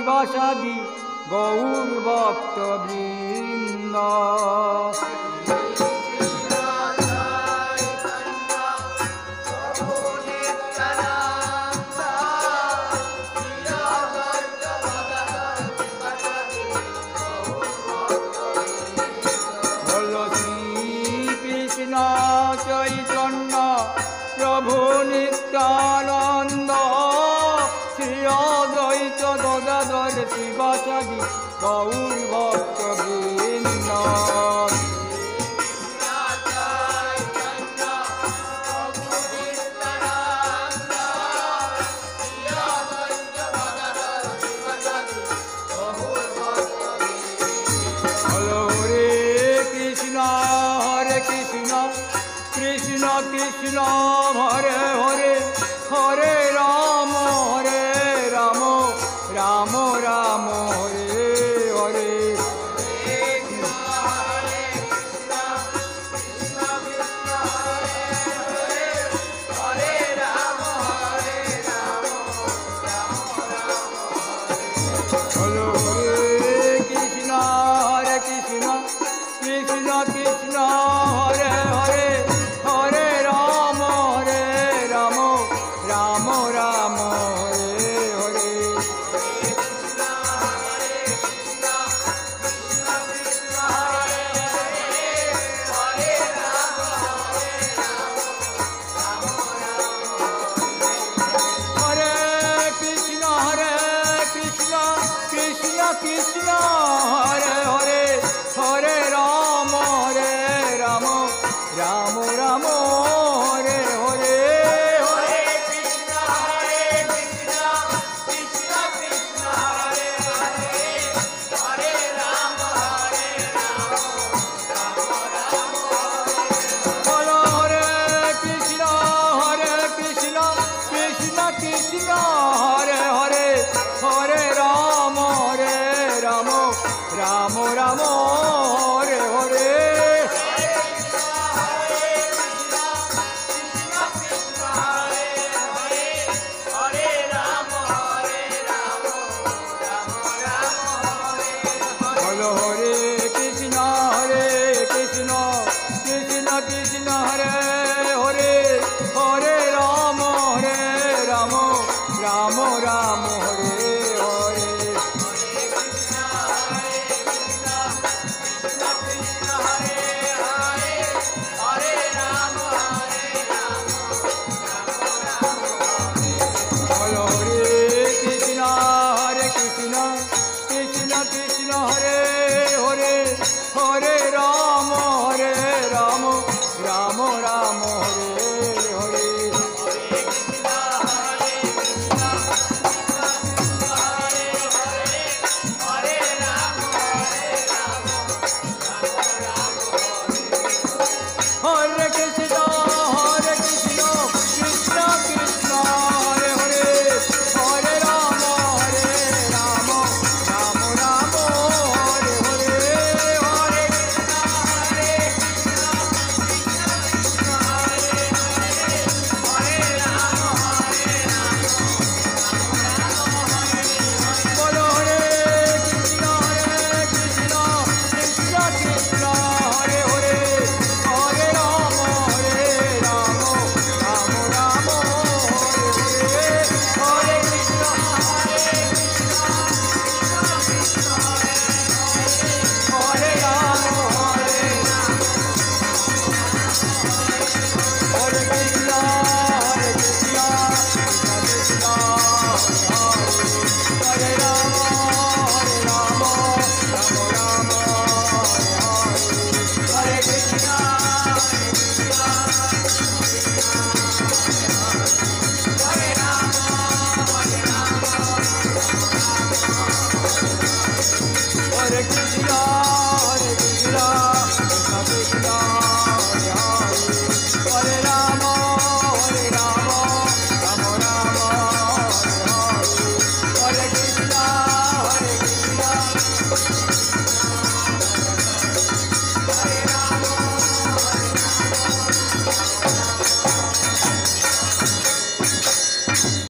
শ্রীবাসাদি গৌর ভক্তবৃন্দ। শ্রীকৃষ্ণ চৈতন্য প্রভু নিত্যানন্দ শ্রী অদ্বৈত গদাধর শিবাসাদি গৌর ভক্তবৃন্দ। কৃষ্ণ কৃষ্ণ হরে হরে হরে রাম রাম রাম হরে হরে। হলো হরে কৃষ্ণ কৃষ্ণ কৃষ্ণ হরে হরে হরে রাম রাম রাম হরে হরে। হরে কৃষ্ণ কৃষ্ণ কৃষ্ণ হরে হরে হরে রাম রাম রাম হরে হরে। হরে কৃষ্ণ কৃষ্ণ কৃষ্ণ হরে হরে হরে রাম বলো হরে কৃষ্ণ কৃষ্ণ কৃষ্ণ হরে হরে হরে রাম রাম রাম হরে হরে। বলো হরে কৃষ্ণ কৃষ্ণ কৃষ্ণ হরে হরে হরে রাম রাম রাম হরে হরে। বলো হরে কৃষ্ণ কৃষ্ণ হরে হরে হরে রাম রাম হরে হরে। হরে কৃষ্ণ কৃষ্ণ কৃষ্ণ হরে হরে হরে রাম রাম হরে হরে। হরে বলো হরে কৃষ্ণ কৃষ্ণ কৃষ্ণ হরে হরে হরে রাম রাম রাম হরে হরে। হরে কৃষ্ণ হরে রাম হরে কৃষ্ণ কৃষ্ণ কৃষ্ণ হরে রাম রাম রাম হরে Krishna Hare Krishna, Krishna Krishna.